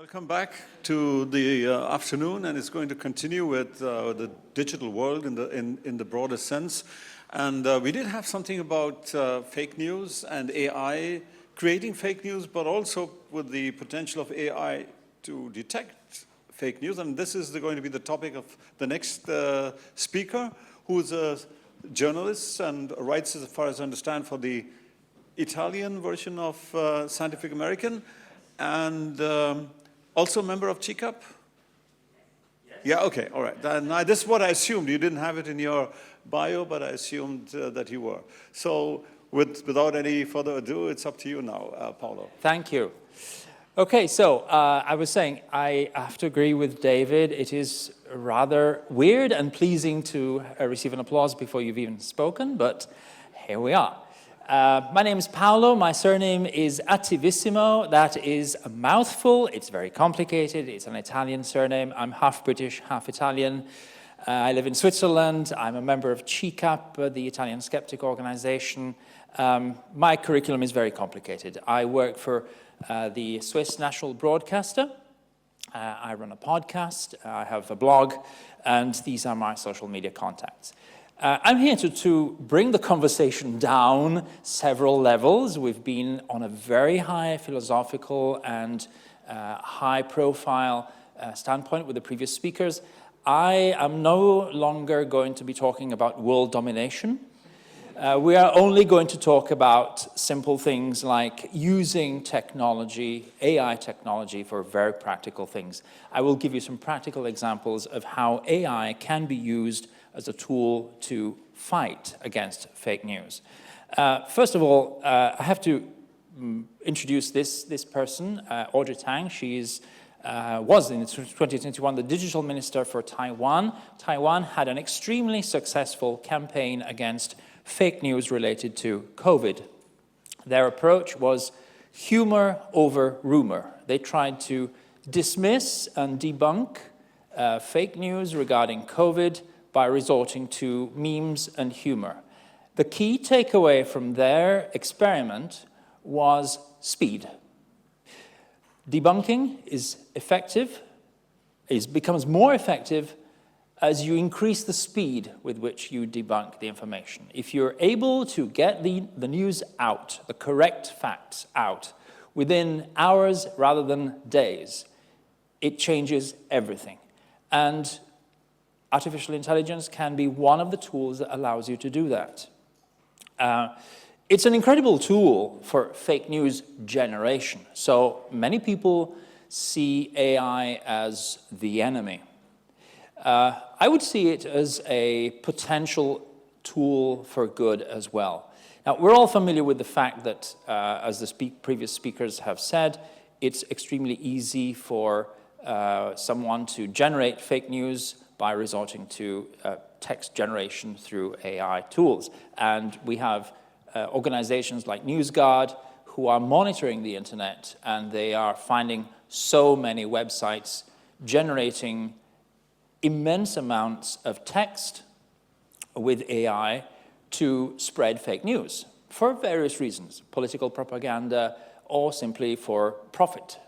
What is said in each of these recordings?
Welcome back to the afternoon, and it's going to continue with the digital world in the broader sense. And we did have something about fake news and AI creating fake news, but also with the potential of AI to detect fake news. And this is going to be the topic of the next speaker, who is a journalist and writes, as far as I understand, for the Italian version of Scientific American, and also a member of CICAP? Yes. Yeah, okay, all right. This is what I assumed. You didn't have it in your bio, but I assumed that you were. So without any further ado, it's up to you now, Paolo. Thank you. Okay, so I was saying, I have to agree with David. It is rather weird and pleasing to receive an applause before you've even spoken, but here we are. My name is Paolo. My surname is Attivissimo. That is a mouthful. It's very complicated. It's an Italian surname. I'm half British, half Italian. I live in Switzerland. I'm a member of CICAP, the Italian Skeptic Organization. My curriculum is very complicated. I work for the Swiss National Broadcaster. I run a podcast. I have a blog. And these are my social media contacts. I'm here to bring the conversation down several levels. We've been on a very high philosophical and high-profile standpoint with the previous speakers. I am no longer going to be talking about world domination. We are only going to talk about simple things like using technology, AI technology, for very practical things. I will give you some practical examples of how AI can be used as a tool to fight against fake news. First of all, I have to introduce this person, Audrey Tang. She was in 2021 the digital minister for Taiwan. Taiwan had an extremely successful campaign against fake news related to COVID. Their approach was humor over rumor. They tried to dismiss and debunk fake news regarding COVID by resorting to memes and humor. The key takeaway from their experiment was speed. Debunking is effective, becomes more effective as you increase the speed with which you debunk the information. If you're able to get the news out, the correct facts out, within hours rather than days, it changes everything. And artificial intelligence can be one of the tools that allows you to do that. It's an incredible tool for fake news generation. So many people see AI as the enemy. I would see it as a potential tool for good as well. Now, we're all familiar with the fact that, as the previous speakers have said, it's extremely easy for someone to generate fake news by resorting to text generation through AI tools. And we have organizations like NewsGuard who are monitoring the internet, and they are finding so many websites generating immense amounts of text with AI to spread fake news for various reasons, political propaganda, or simply for profit,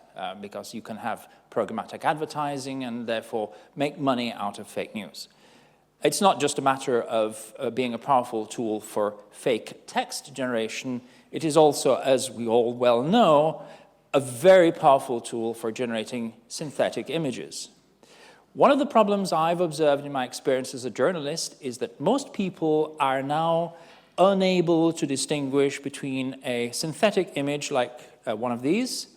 because you can have programmatic advertising and therefore make money out of fake news. It's not just a matter of being a powerful tool for fake text generation. It is also, as we all well know, a very powerful tool for generating synthetic images. One of the problems I've observed in my experience as a journalist is that most people are now unable to distinguish between a synthetic image like one of these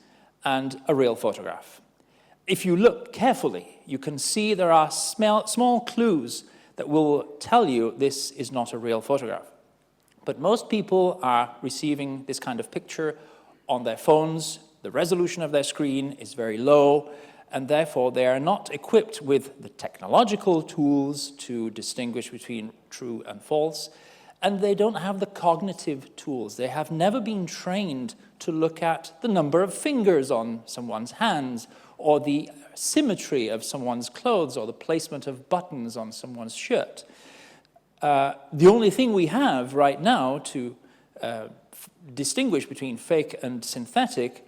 and a real photograph. If you look carefully, you can see there are small clues that will tell you this is not a real photograph. But most people are receiving this kind of picture on their phones. The resolution of their screen is very low, and therefore they are not equipped with the technological tools to distinguish between true and false, and they don't have the cognitive tools. They have never been trained to look at the number of fingers on someone's hands, or the symmetry of someone's clothes, or the placement of buttons on someone's shirt. The only thing we have right now to distinguish between fake and synthetic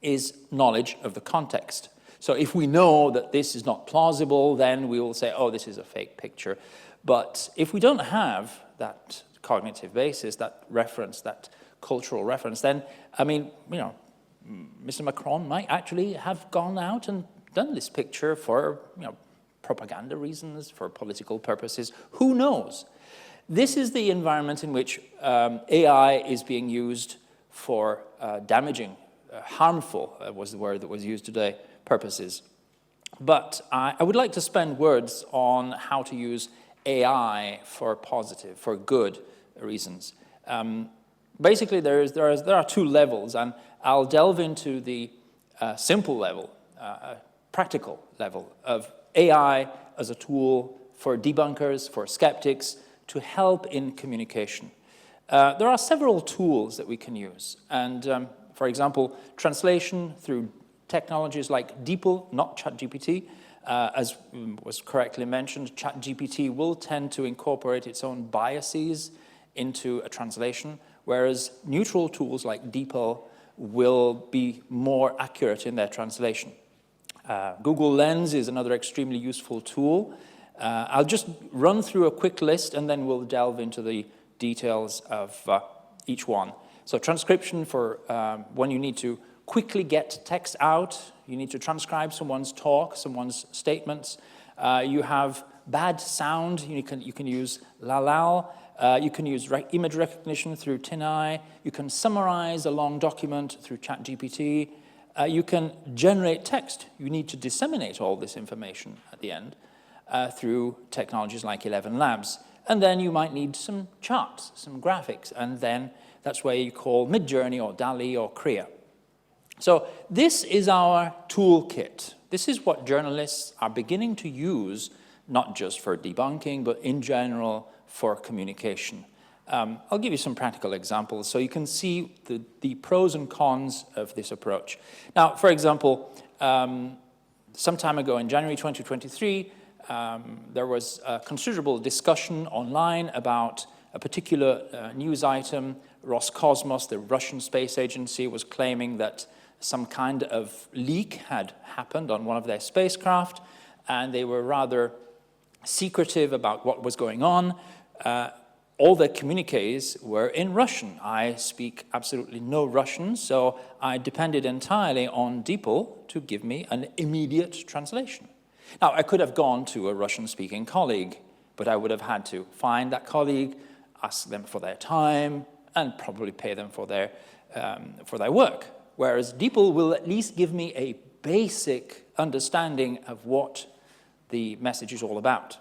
is knowledge of the context. So if we know that this is not plausible, then we will say, oh, this is a fake picture. But if we don't have that cognitive basis, that reference, that cultural reference, then, I mean, you know, Mr. Macron might actually have gone out and done this picture for, you know, propaganda reasons, for political purposes. Who knows? This is the environment in which AI is being used for damaging, harmful, was the word that was used today, purposes. But I would like to spend words on how to use AI for positive, for good reasons. Basically, there are two levels, and I'll delve into the simple level, practical level of AI as a tool for debunkers, for skeptics, to help in communication. There are several tools that we can use, and for example, translation through technologies like DeepL, not ChatGPT. As was correctly mentioned, ChatGPT will tend to incorporate its own biases into a translation, whereas neutral tools like DeepL will be more accurate in their translation. Google Lens is another extremely useful tool. I'll just run through a quick list and then we'll delve into the details of each one. So transcription for when you need to quickly get text out, you need to transcribe someone's talk, someone's statements. You have bad sound, you can use Lalal. You can use image recognition through TinEye. You can summarize a long document through ChatGPT. You can generate text. You need to disseminate all this information at the end through technologies like 11 Labs. And then you might need some charts, some graphics, and then that's where you call Midjourney or DALL-E or Crea. So this is our toolkit. This is what journalists are beginning to use, not just for debunking, but in general for communication. I'll give you some practical examples so you can see the pros and cons of this approach. Now, for example, some time ago in January 2023, there was a considerable discussion online about a particular news item. Roscosmos, the Russian space agency, was claiming that some kind of leak had happened on one of their spacecraft, and they were rather secretive about what was going on. All the communiques were in Russian. I speak absolutely no Russian, so I depended entirely on DeepL to give me an immediate translation. Now, I could have gone to a Russian-speaking colleague, but I would have had to find that colleague, ask them for their time, and probably pay them for their work. Whereas DeepL will at least give me a basic understanding of what the message is all about.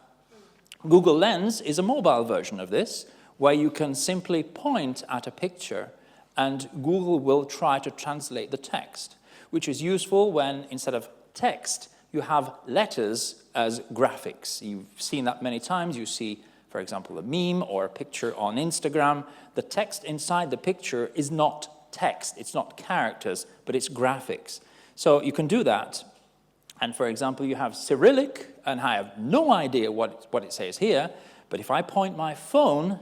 Google Lens is a mobile version of this, where you can simply point at a picture and Google will try to translate the text, which is useful when, instead of text, you have letters as graphics. You've seen that many times. You see, for example, a meme or a picture on Instagram. The text inside the picture is not text, it's not characters, but it's graphics. So you can do that. And for example, you have Cyrillic, and I have no idea what it says here, but if I point my phone,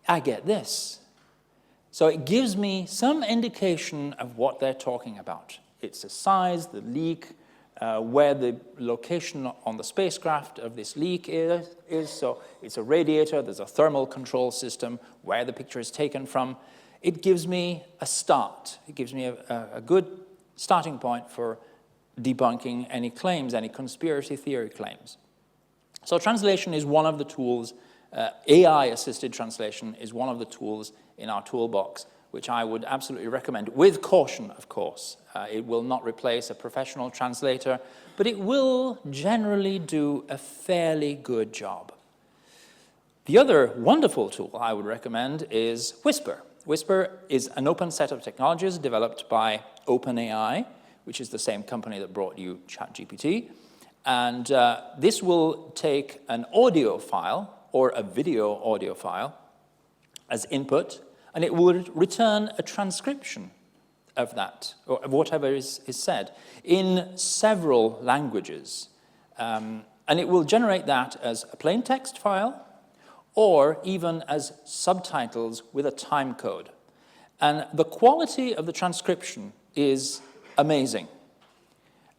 I get this. So it gives me some indication of what they're talking about. It's the size, the leak, where the location on the spacecraft of this leak is. So it's a radiator, there's a thermal control system, where the picture is taken from. It gives me a start. It gives me a good starting point for debunking any claims, any conspiracy theory claims. So translation is one of the tools, AI-assisted translation is one of the tools in our toolbox, which I would absolutely recommend, with caution, of course. It will not replace a professional translator, but it will generally do a fairly good job. The other wonderful tool I would recommend is Whisper. Whisper is an open set of technologies developed by OpenAI, which is the same company that brought you ChatGPT. And this will take an audio file or a video audio file as input, and it will return a transcription of that, or of whatever is said, in several languages. And it will generate that as a plain text file, or even as subtitles with a time code. And the quality of the transcription is amazing.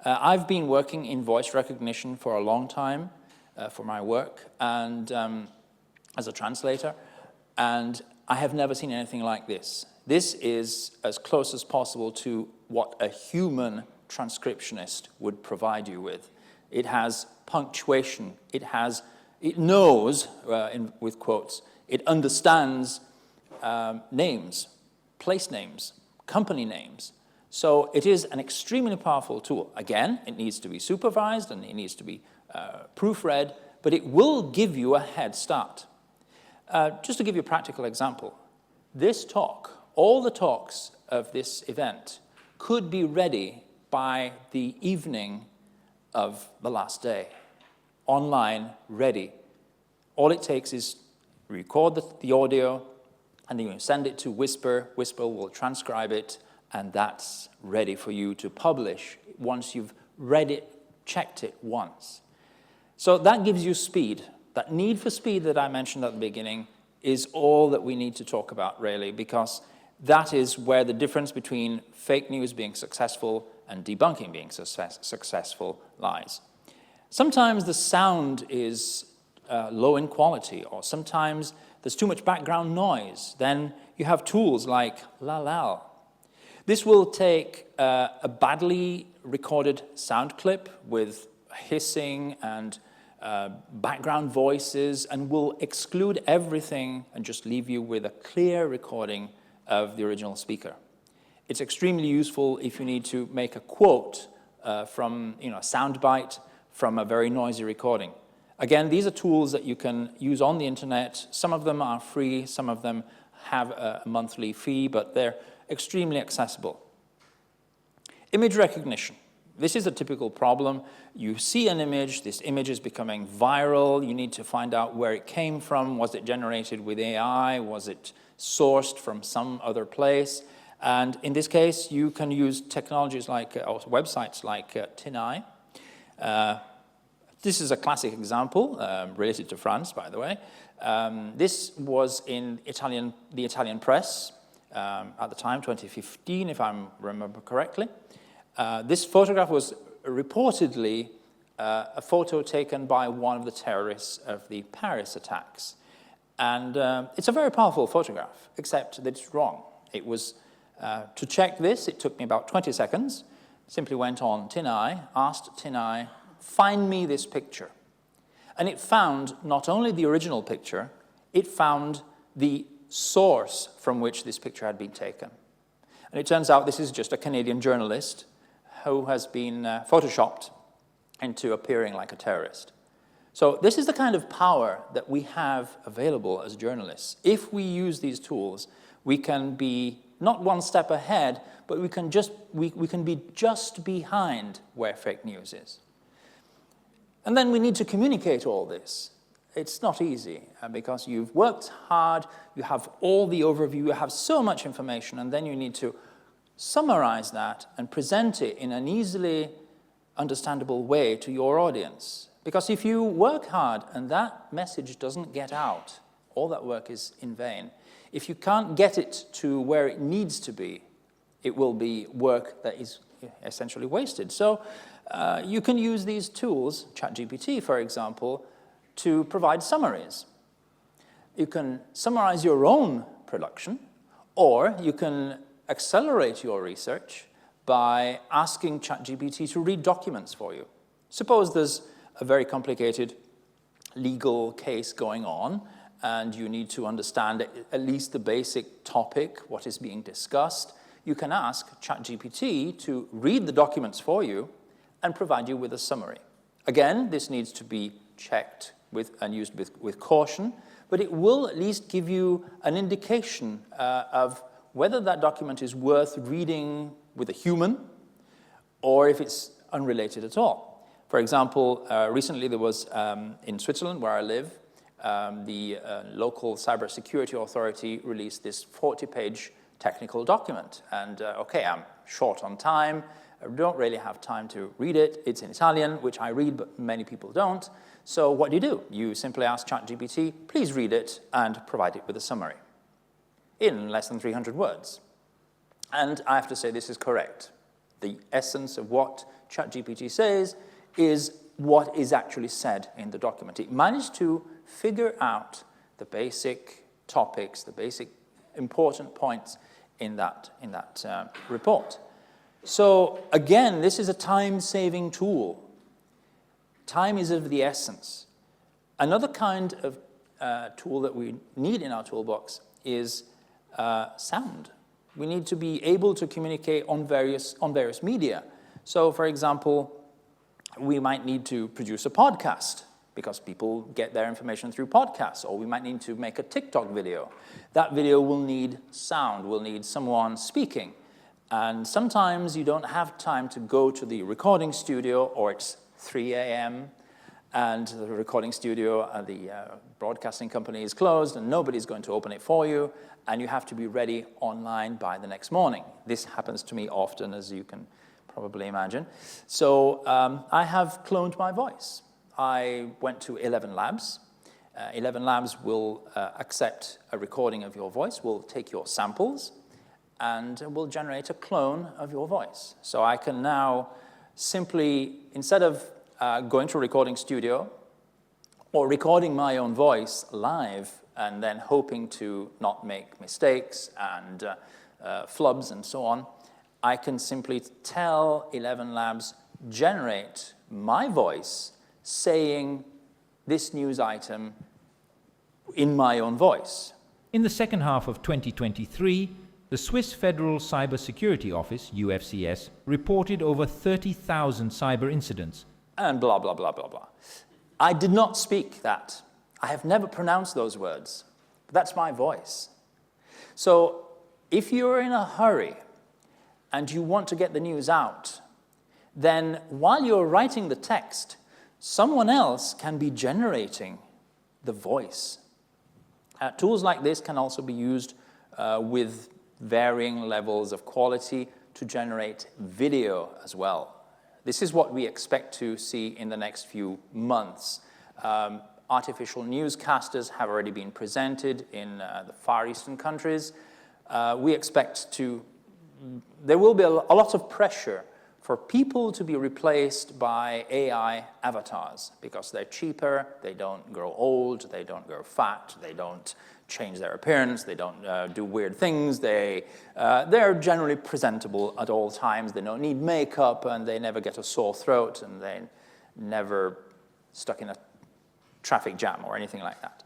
I've been working in voice recognition for a long time for my work and as a translator, and I have never seen anything like this. This is as close as possible to what a human transcriptionist would provide you with. It has punctuation, it knows, with quotes, it understands names, place names, company names. So it is an extremely powerful tool. Again, it needs to be supervised and it needs to be proofread, but it will give you a head start. Just to give you a practical example, this talk, all the talks of this event could be ready by the evening of the last day, online, ready. All it takes is record the audio, and then you send it to Whisper. Whisper will transcribe it, and that's ready for you to publish once you've read it, checked it once. So that gives you speed. That need for speed that I mentioned at the beginning is all that we need to talk about, really, because that is where the difference between fake news being successful and debunking being successful lies. Sometimes the sound is low in quality, or sometimes there's too much background noise. Then you have tools like la. This will take a badly recorded sound clip with hissing and background voices and will exclude everything and just leave you with a clear recording of the original speaker. It's extremely useful if you need to make a quote from a soundbite from a very noisy recording. Again, these are tools that you can use on the internet. Some of them are free, some of them have a monthly fee, but they're extremely accessible. Image recognition. This is a typical problem. You see an image, this image is becoming viral, you need to find out where it came from. Was it generated with AI? Was it sourced from some other place? And in this case, you can use technologies like, or websites like TinEye. This is a classic example, related to France, by the way. This was in the Italian press at the time, 2015, if I remember correctly. This photograph was reportedly a photo taken by one of the terrorists of the Paris attacks. And it's a very powerful photograph, except that it's wrong. It was, to check this, it took me about 20 seconds. Simply went on TinEye, asked TinEye, find me this picture. And it found not only the original picture, it found the source from which this picture had been taken. And it turns out this is just a Canadian journalist who has been photoshopped into appearing like a terrorist. So this is the kind of power that we have available as journalists. If we use these tools, we can be not one step ahead, but we can be just behind where fake news is. And then we need to communicate all this. It's not easy because you've worked hard, you have all the overview, you have so much information, and then you need to summarize that and present it in an easily understandable way to your audience. Because if you work hard and that message doesn't get out, all that work is in vain. If you can't get it to where it needs to be, it will be work that is essentially wasted. So you can use these tools, ChatGPT, for example, to provide summaries. You can summarize your own production, or you can accelerate your research by asking ChatGPT to read documents for you. Suppose there's a very complicated legal case going on, and you need to understand at least the basic topic, what is being discussed. You can ask ChatGPT to read the documents for you and provide you with a summary. Again, this needs to be checked and used with caution, but it will at least give you an indication of whether that document is worth reading with a human or if it's unrelated at all. For example, recently there was, in Switzerland, where I live, the local cybersecurity authority released this 40-page technical document. And okay, I'm short on time. I don't really have time to read it. It's in Italian, which I read, but many people don't. So what do? You simply ask ChatGPT, please read it and provide it with a summary in less than 300 words. And I have to say this is correct. The essence of what ChatGPT says is what is actually said in the document. It managed to figure out the basic topics, the basic important points in that report. So again, this is a time-saving tool. Time is of the essence. Another kind of tool that we need in our toolbox is sound. We need to be able to communicate on various media. So, for example, we might need to produce a podcast because people get their information through podcasts, or we might need to make a TikTok video. That video will need sound, will need someone speaking. And sometimes you don't have time to go to the recording studio, or it's 3 a.m., and the recording studio and the broadcasting company is closed, and nobody's going to open it for you, and you have to be ready online by the next morning. This happens to me often, as you can probably imagine. So I have cloned my voice. I went to 11 Labs. 11 Labs will accept a recording of your voice, will take your samples, and will generate a clone of your voice. So I can now simply, instead of going to a recording studio or recording my own voice live and then hoping to not make mistakes and flubs and so on, I can simply tell 11 Labs, generate my voice saying this news item in my own voice. In the second half of 2023, the Swiss Federal Cybersecurity Office, UFCS, reported over 30,000 cyber incidents. And blah, blah, blah, blah, blah. I did not speak that. I have never pronounced those words. But that's my voice. So if you're in a hurry and you want to get the news out, then while you're writing the text, someone else can be generating the voice. Tools like this can also be used with varying levels of quality to generate video as well. This is what we expect to see in the next few months. Artificial newscasters have already been presented in the Far Eastern countries. We expect there will be a lot of pressure for people to be replaced by AI avatars because they're cheaper, they don't grow old, they don't grow fat, they don't change their appearance, they don't do weird things, they're generally presentable at all times, they don't need makeup, and they never get a sore throat, and they never stuck in a traffic jam or anything like that.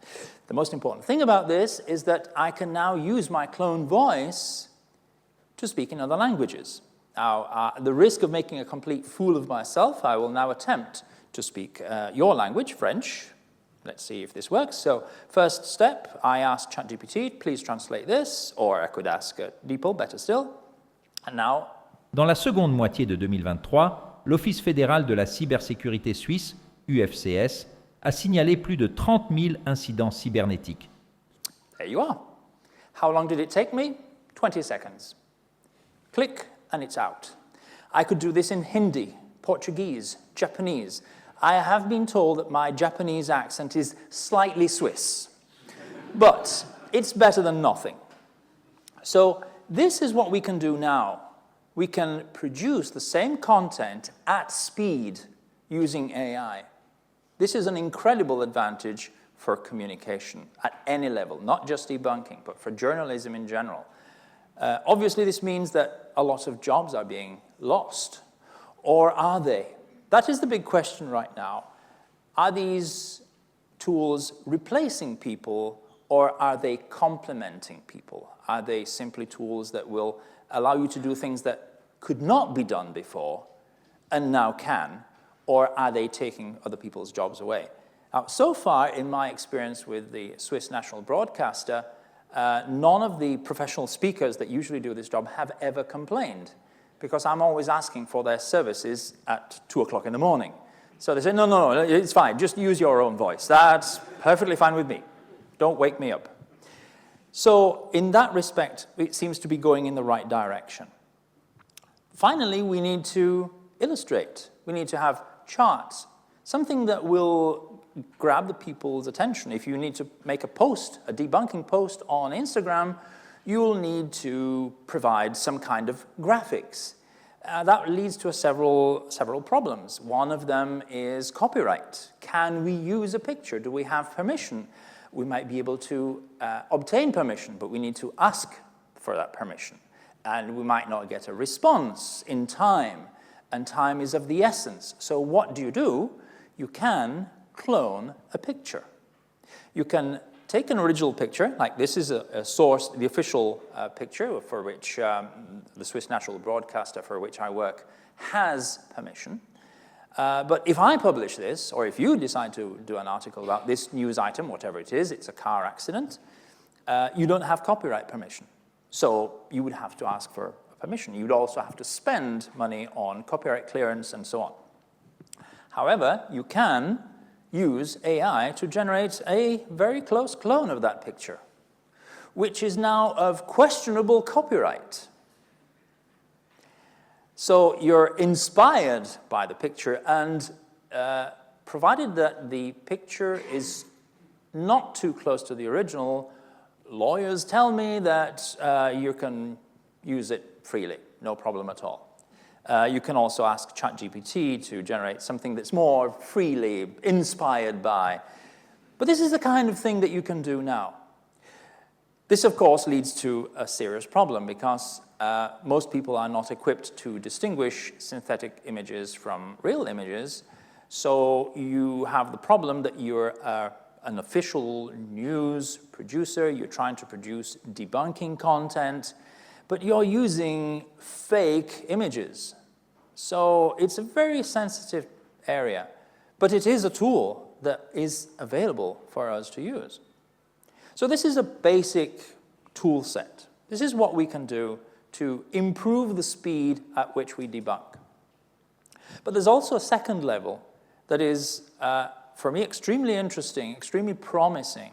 The most important thing about this is that I can now use my clone voice to speak in other languages. Now, the risk of making a complete fool of myself, I will now attempt to speak your language, French. Let's see if this works. So, first step, I ask ChatGPT, please translate this, or I could ask DeepL, better still. And now... Dans la seconde moitié de 2023, l'Office fédéral de la cybersécurité suisse, UFCS, a signalé plus de 30 000 incidents cybernétiques. There you are. How long did it take me? 20 seconds. Click, and it's out. I could do this in Hindi, Portuguese, Japanese. I have been told that my Japanese accent is slightly Swiss, but it's better than nothing. So this is what we can do now. We can produce the same content at speed using AI. This is an incredible advantage for communication at any level, not just debunking, but for journalism in general. Obviously, this means that a lot of jobs are being lost. Or are they? That is the big question right now. Are these tools replacing people, or are they complementing people? Are they simply tools that will allow you to do things that could not be done before and now can? Or are they taking other people's jobs away? Now, so far, in my experience with the Swiss national broadcaster, none of the professional speakers that usually do this job have ever complained, because I'm always asking for their services at 2 o'clock in the morning. So they say, no, it's fine, just use your own voice. That's perfectly fine with me. Don't wake me up. So in that respect, it seems to be going in the right direction. Finally, we need to illustrate. We need to have charts, something that will grab the people's attention. If you need to make a post, a debunking post on Instagram, you'll need to provide some kind of graphics. That leads to several problems. One of them is copyright. Can we use a picture? Do we have permission? We might be able to obtain permission, but we need to ask for that permission. And we might not get a response in time, and time is of the essence. So what do? You can clone a picture. You can take an original picture, like this is a source, the official picture for which the Swiss national broadcaster for which I work has permission. But if I publish this, or if you decide to do an article about this news item, whatever it is, it's a car accident, you don't have copyright permission. So you would have to ask for permission. You'd also have to spend money on copyright clearance and so on. However, you can use AI to generate a very close clone of that picture, which is now of questionable copyright. So you're inspired by the picture, and provided that the picture is not too close to the original, lawyers tell me that you can use it freely, no problem at all. You can also ask ChatGPT to generate something that's more freely inspired by. But this is the kind of thing that you can do now. This, of course, leads to a serious problem because most people are not equipped to distinguish synthetic images from real images. So you have the problem that you're an official news producer, you're trying to produce debunking content, but you're using fake images. So it's a very sensitive area, but it is a tool that is available for us to use. So this is a basic tool set. This is what we can do to improve the speed at which we debunk. But there's also a second level that is, for me, extremely interesting, extremely promising.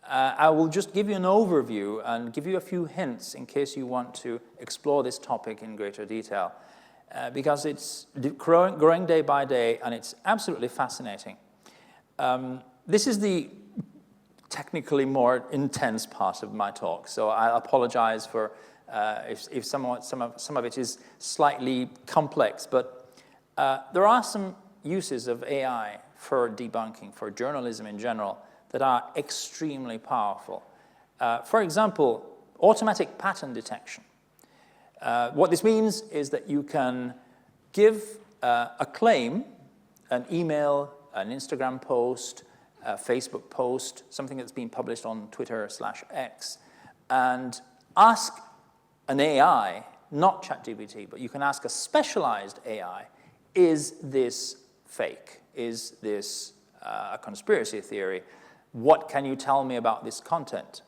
I will just give you an overview and give you a few hints in case you want to explore this topic in greater detail, because it's growing day by day and it's absolutely fascinating. This is the technically more intense part of my talk, so I apologize for if some of it is slightly complex, but there are some uses of AI for debunking, for journalism in general, that are extremely powerful. For example, automatic pattern detection. What this means is that you can give a claim, an email, an Instagram post, a Facebook post, something that's been published on Twitter/X, and ask an AI, not ChatGPT, but you can ask a specialized AI, is this fake? Is this a conspiracy theory? What can you tell me about this content?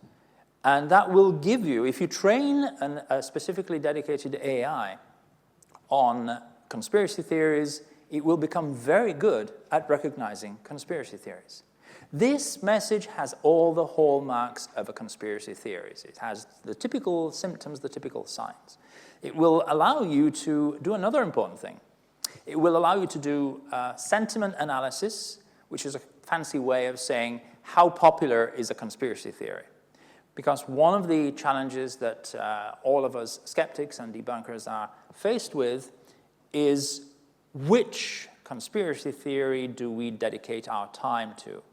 And that will give you, if you train a specifically dedicated AI on conspiracy theories, it will become very good at recognizing conspiracy theories. This message has all the hallmarks of a conspiracy theory. It has the typical symptoms, the typical signs. It will allow you to do another important thing. It will allow you to do sentiment analysis, which is a fancy way of saying how popular is a conspiracy theory. Because one of the challenges that all of us skeptics and debunkers are faced with is which conspiracy theory do we dedicate our time to?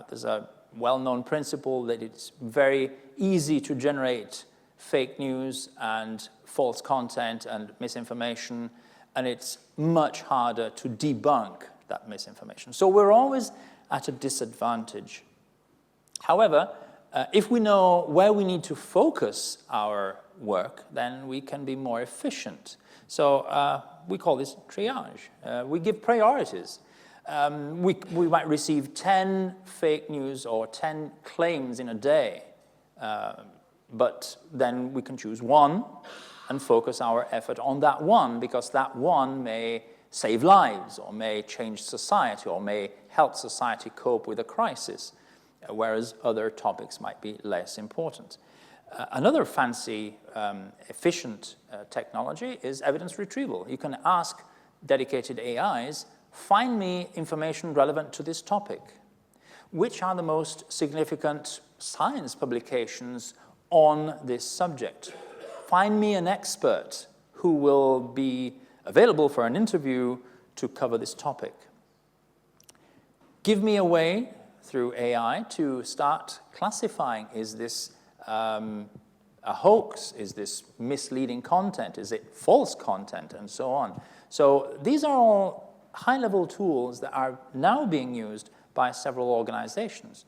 There's a well-known principle that it's very easy to generate fake news and false content and misinformation, and it's much harder to debunk that misinformation. So we're always at a disadvantage. However, if we know where we need to focus our work, then we can be more efficient. So we call this triage. We give priorities. We might receive 10 fake news or 10 claims in a day, but then we can choose one and focus our effort on that one, because that one may save lives or may change society or may help society cope with a crisis, whereas other topics might be less important. Another fancy, efficient technology is evidence retrieval. You can ask dedicated AIs, find me information relevant to this topic. Which are the most significant science publications on this subject? Find me an expert who will be available for an interview to cover this topic. Give me a way through AI to start classifying, is this a hoax? Is this misleading content? Is it false content? And so on. So these are all high-level tools that are now being used by several organizations.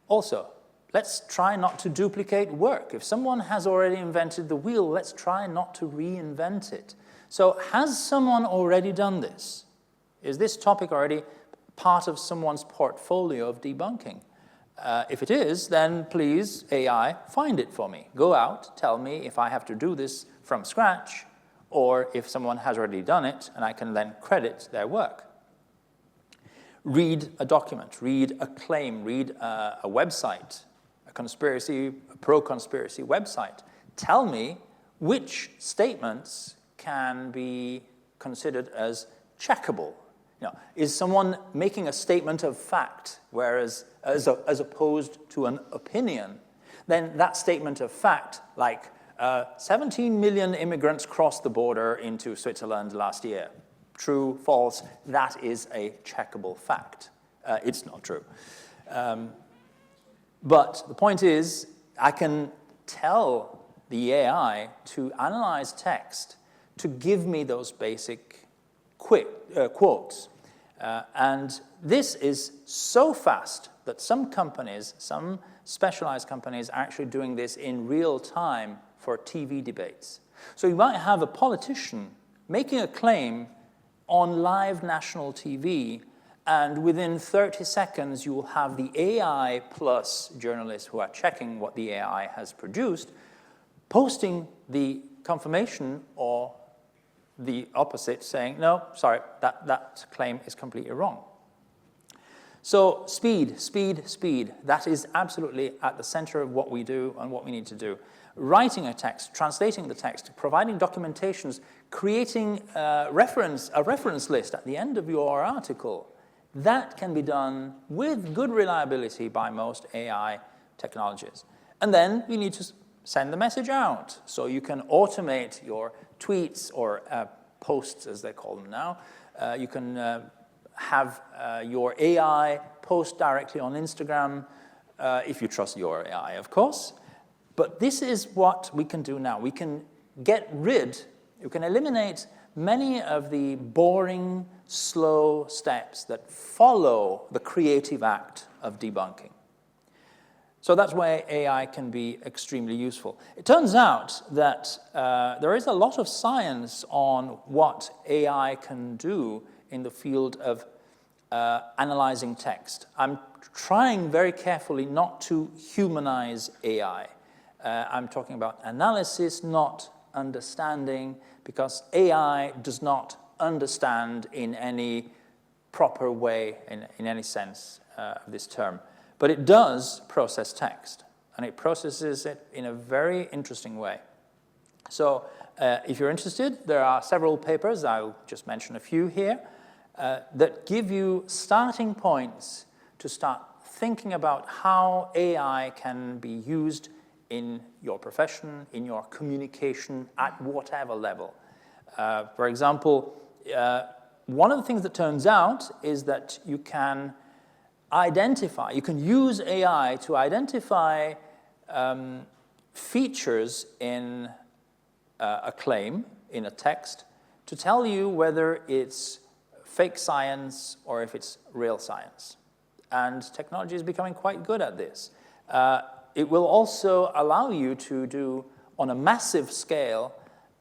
Also, let's try not to duplicate work. If someone has already invented the wheel, let's try not to reinvent it. So has someone already done this? Is this topic already part of someone's portfolio of debunking? If it is, then please, AI, find it for me. Go out, tell me if I have to do this from scratch, or if someone has already done it, and I can then credit their work. Read a document, read a claim, read a website, a pro-conspiracy website. Tell me which statements can be considered as checkable. You know, is someone making a statement of fact, whereas as opposed to an opinion, then that statement of fact, like 17 million immigrants crossed the border into Switzerland last year. True, false, that is a checkable fact. It's not true. But the point is, I can tell the AI to analyze text to give me those basic quotes. And this is so fast that some companies, some specialized companies, are actually doing this in real time for TV debates. So you might have a politician making a claim on live national TV, and within 30 seconds you will have the AI plus journalists who are checking what the AI has produced, posting the confirmation or the opposite, saying, no, sorry, that claim is completely wrong. So speed, speed, speed. That is absolutely at the center of what we do and what we need to do. Writing a text, translating the text, providing documentations, creating a reference list at the end of your article. That can be done with good reliability by most AI technologies. And then you need to send the message out. So you can automate your tweets or posts, as they call them now. You can have your AI post directly on Instagram, if you trust your AI, of course. But this is what we can do now. We can eliminate many of the boring, slow steps that follow the creative act of debunking. So that's why AI can be extremely useful. It turns out that there is a lot of science on what AI can do in the field of analyzing text. I'm trying very carefully not to humanize AI. I'm talking about analysis, not understanding, because AI does not understand in any proper way, in any sense of this term. But it does process text, and it processes it in a very interesting way. So if you're interested, there are several papers, I'll just mention a few here, that give you starting points to start thinking about how AI can be used in your profession, in your communication, at whatever level. For example, one of the things that turns out is that you can use AI to identify features in a claim, in a text, to tell you whether it's fake science or if it's real science. And technology is becoming quite good at this. It will also allow you to do, on a massive scale,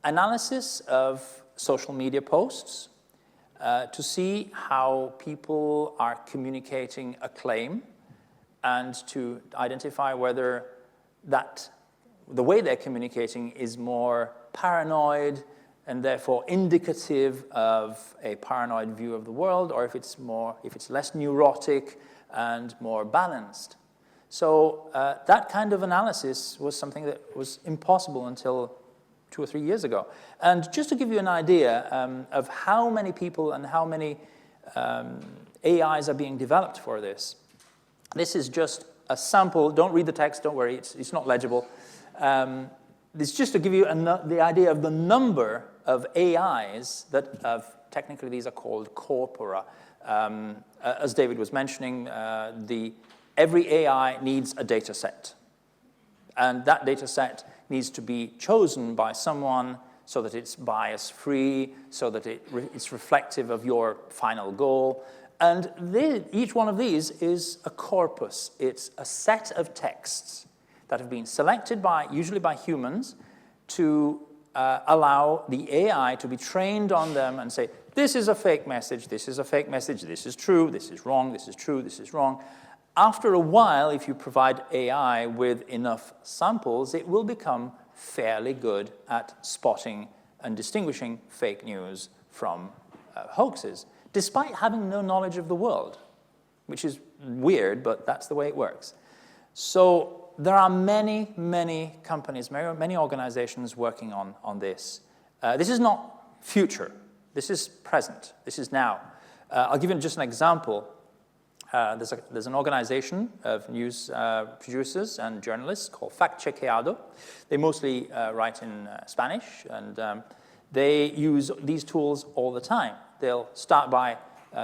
analysis of social media posts to see how people are communicating a claim and to identify whether the way they're communicating is more paranoid and therefore indicative of a paranoid view of the world, or if it's less neurotic and more balanced. So that kind of analysis was something that was impossible until 2 or 3 years ago. And just to give you an idea of how many people and how many AIs are being developed for this, this is just a sample. Don't read the text, don't worry, it's not legible. this just to give you the idea of the number of AIs that technically these are called corpora. As David was mentioning, every AI needs a data set. And that data set needs to be chosen by someone so that it's bias-free, so that it's reflective of your final goal. And each one of these is a corpus. It's a set of texts that have been selected usually by humans, to allow the AI to be trained on them and say, this is a fake message, this is a fake message, this is true, this is wrong, this is true, this is wrong. After a while, if you provide AI with enough samples, it will become fairly good at spotting and distinguishing fake news from hoaxes, despite having no knowledge of the world, which is weird, but that's the way it works. So there are many, many companies, many organizations working on this. This is not future. This is present. This is now. I'll give you just an example. There's an organization of news producers and journalists called Fact-Chequeado. They mostly write in Spanish, and they use these tools all the time. They'll start by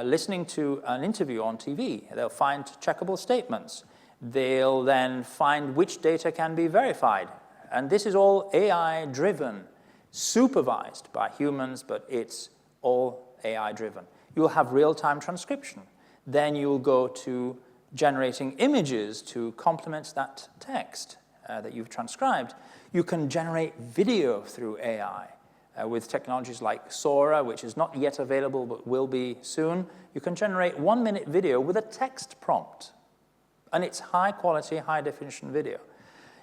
listening to an interview on TV. They'll find checkable statements. They'll then find which data can be verified. And this is all AI-driven, supervised by humans, but it's all AI-driven. You'll have real-time transcription. Then you'll go to generating images to complement that text that you've transcribed. You can generate video through AI with technologies like Sora, which is not yet available but will be soon. You can generate 1-minute video with a text prompt. And it's high-quality, high-definition video.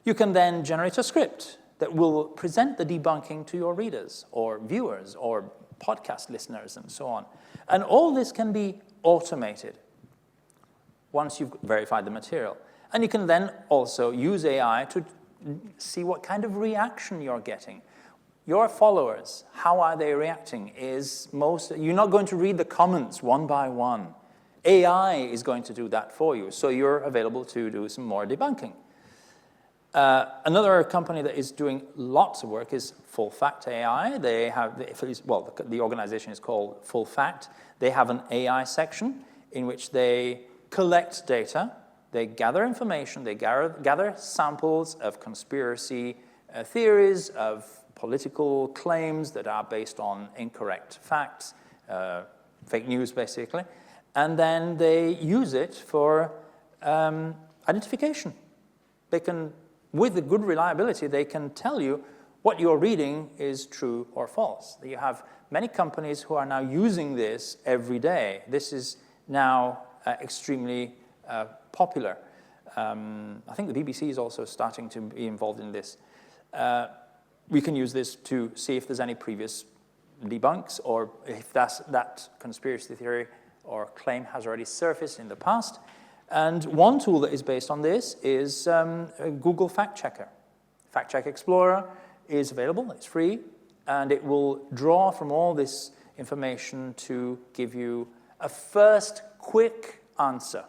You can then generate a script that will present the debunking to your readers or viewers or podcast listeners and so on. And all this can be automated once you've verified the material. And you can then also use AI to see what kind of reaction you're getting. Your followers, how are they reacting? You're not going to read the comments one by one. AI is going to do that for you, so you're available to do some more debunking. Another company that is doing lots of work is Full Fact AI. They have, the organization is called Full Fact. They have an AI section in which they collect data, they gather information, they gather samples of conspiracy theories, of political claims that are based on incorrect facts, fake news basically, and then they use it for identification. They can, with a good reliability, they can tell you what you're reading is true or false. You have many companies who are now using this every day. This is now extremely popular. I think the BBC is also starting to be involved in this. We can use this to see if there's any previous debunks or if that conspiracy theory or claim has already surfaced in the past. And one tool that is based on this is Google Fact Checker. Fact Check Explorer is available, it's free, and it will draw from all this information to give you a first quick answer.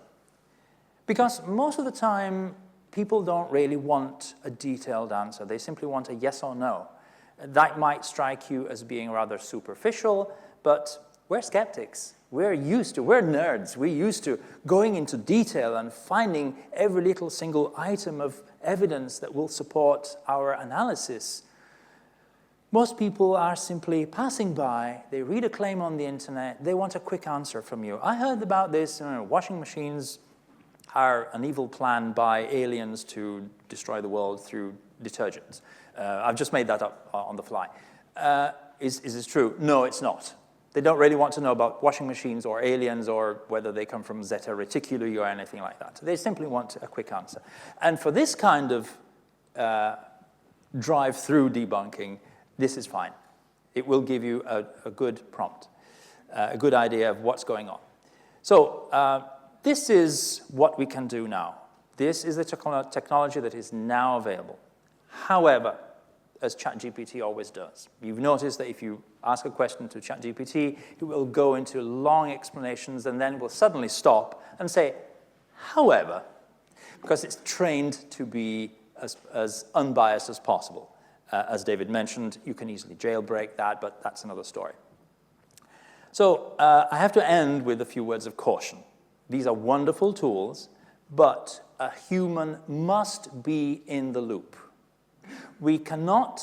Because most of the time, people don't really want a detailed answer. They simply want a yes or no. That might strike you as being rather superficial, but we're skeptics. We're nerds. We're used to going into detail and finding every little single item of evidence that will support our analysis. Most people are simply passing by. They read a claim on the internet. They want a quick answer from you. I heard about this. Washing machines are an evil plan by aliens to destroy the world through detergents. I've just made that up on the fly. Is this true? No, it's not. They don't really want to know about washing machines or aliens or whether they come from Zeta Reticuli or anything like that. They simply want a quick answer. And for this kind of drive-through debunking, this is fine. It will give you a good prompt, a good idea of what's going on. So this is what we can do now. This is the technology that is now available. However, as ChatGPT always does, you've noticed that if you ask a question to ChatGPT, it will go into long explanations and then will suddenly stop and say, however, because it's trained to be as unbiased as possible. As David mentioned, you can easily jailbreak that, but that's another story. So I have to end with a few words of caution. These are wonderful tools, but a human must be in the loop. We cannot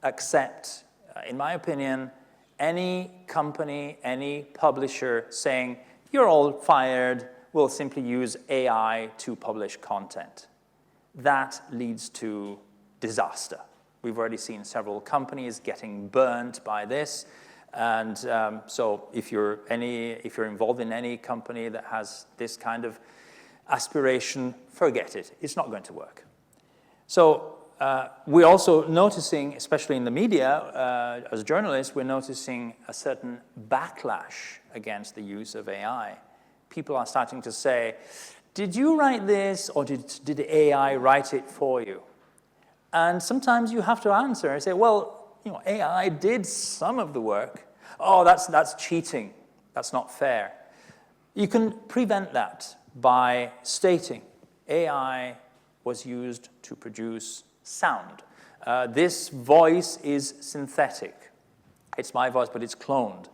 accept, in my opinion, any company, any publisher saying, you're all fired, we'll simply use AI to publish content. That leads to disaster. We've already seen several companies getting burnt by this. And so if you're involved in any company that has this kind of aspiration, forget it. It's not going to work. So we're also noticing, especially in the media, as journalists, we're noticing a certain backlash against the use of AI. People are starting to say, did you write this, or did the AI write it for you? And sometimes you have to answer and say, well, AI did some of the work. Oh, that's cheating. That's not fair. You can prevent that by stating AI was used to produce sound. This voice is synthetic. It's my voice, but it's cloned.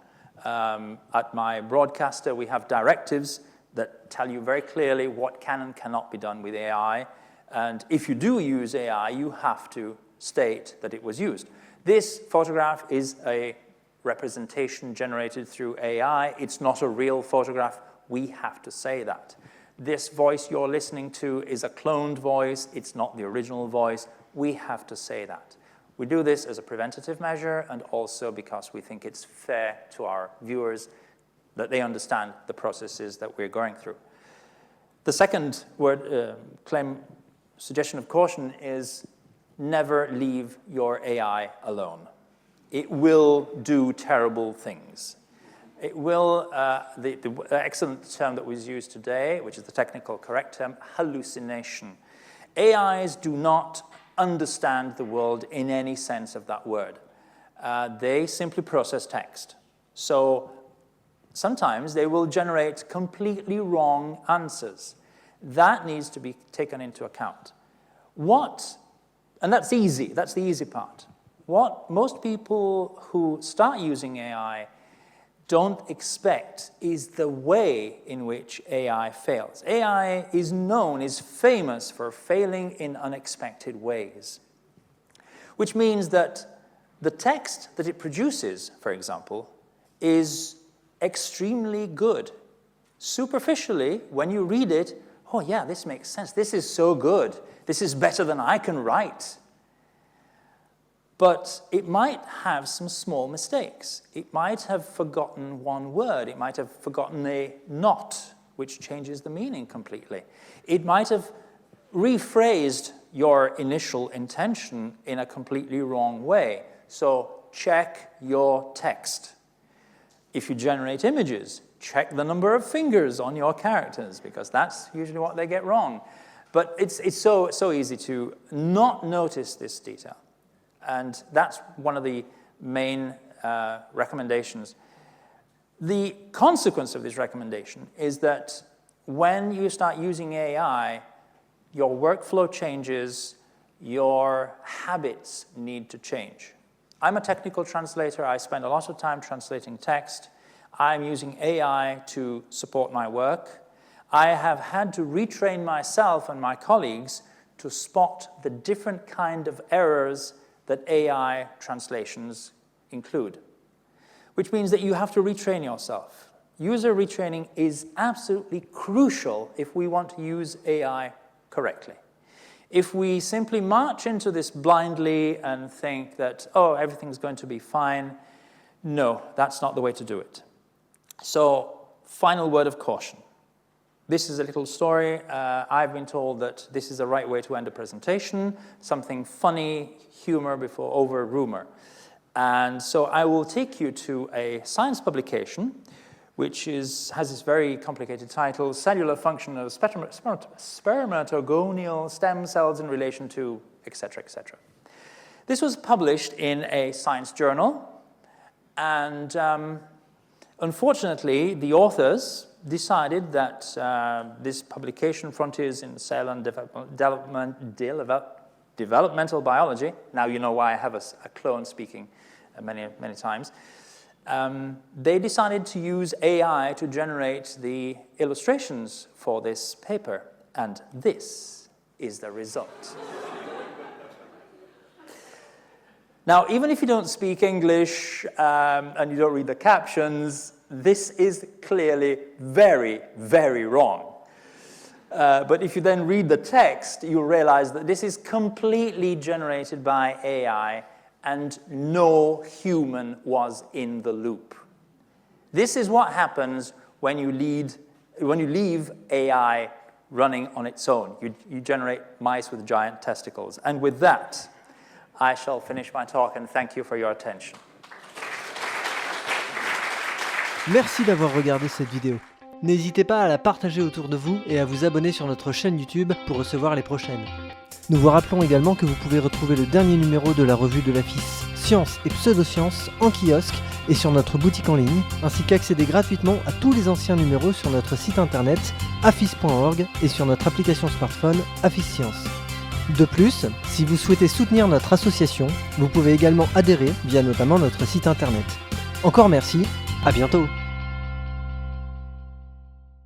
At my broadcaster, we have directives that tell you very clearly what can and cannot be done with AI. And if you do use AI, you have to state that it was used. This photograph is a representation generated through AI. It's not a real photograph. We have to say that. This voice you're listening to is a cloned voice. It's not the original voice. We have to say that. We do this as a preventative measure and also because we think it's fair to our viewers that they understand the processes that we're going through. The second word, suggestion of caution is never leave your AI alone. It will do terrible things. It will, the excellent term that was used today, which is the technical correct term, hallucination. AIs do not understand the world in any sense of that word. They simply process text. So sometimes they will generate completely wrong answers. That needs to be taken into account. And that's easy, that's the easy part. What most people who start using AI don't expect is the way in which AI fails. AI is famous for failing in unexpected ways, which means that the text that it produces, for example, is extremely good. Superficially, when you read it, oh yeah, this makes sense. This is so good. This is better than I can write. But it might have some small mistakes. It might have forgotten one word. It might have forgotten a not, which changes the meaning completely. It might have rephrased your initial intention in a completely wrong way. So check your text. If you generate images, check the number of fingers on your characters, because that's usually what they get wrong. But it's so easy to not notice this detail. And that's one of the main recommendations. The consequence of this recommendation is that when you start using AI, your workflow changes, your habits need to change. I'm a technical translator. I spend a lot of time translating text. I'm using AI to support my work. I have had to retrain myself and my colleagues to spot the different kind of errors that AI translations include, which means that you have to retrain yourself. User retraining is absolutely crucial if we want to use AI correctly. If we simply march into this blindly and think that, oh, everything's going to be fine, no, that's not the way to do it. So, final word of caution. This is a little story. I've been told that this is the right way to end a presentation, something funny, humor over rumor. And so I will take you to a science publication, which has this very complicated title, Cellular Function of Spermatogonial Stem Cells in Relation to, etc., etc. This was published in a science journal, and unfortunately, the authors decided that this publication, Frontiers in Cell and developmental biology. Now you know why I have a clone speaking many times. They decided to use AI to generate the illustrations for this paper, and this is the result. Now, even if you don't speak English and you don't read the captions, this is clearly very, very wrong. But if you then read the text, you'll realize that this is completely generated by AI and no human was in the loop. This is what happens when you leave AI running on its own. You generate mice with giant testicles. And with that, I shall finish my talk and thank you for your attention. Merci d'avoir regardé cette vidéo. N'hésitez pas à la partager autour de vous et à vous abonner sur notre chaîne YouTube pour recevoir les prochaines. Nous vous rappelons également que vous pouvez retrouver le dernier numéro de la revue de l'AFIS Sciences et Pseudosciences en kiosque et sur notre boutique en ligne, ainsi qu'accéder gratuitement à tous les anciens numéros sur notre site internet afis.org et sur notre application smartphone Afis Sciences. De plus, si vous souhaitez soutenir notre association, vous pouvez également adhérer via notamment notre site internet. Encore merci, à bientôt.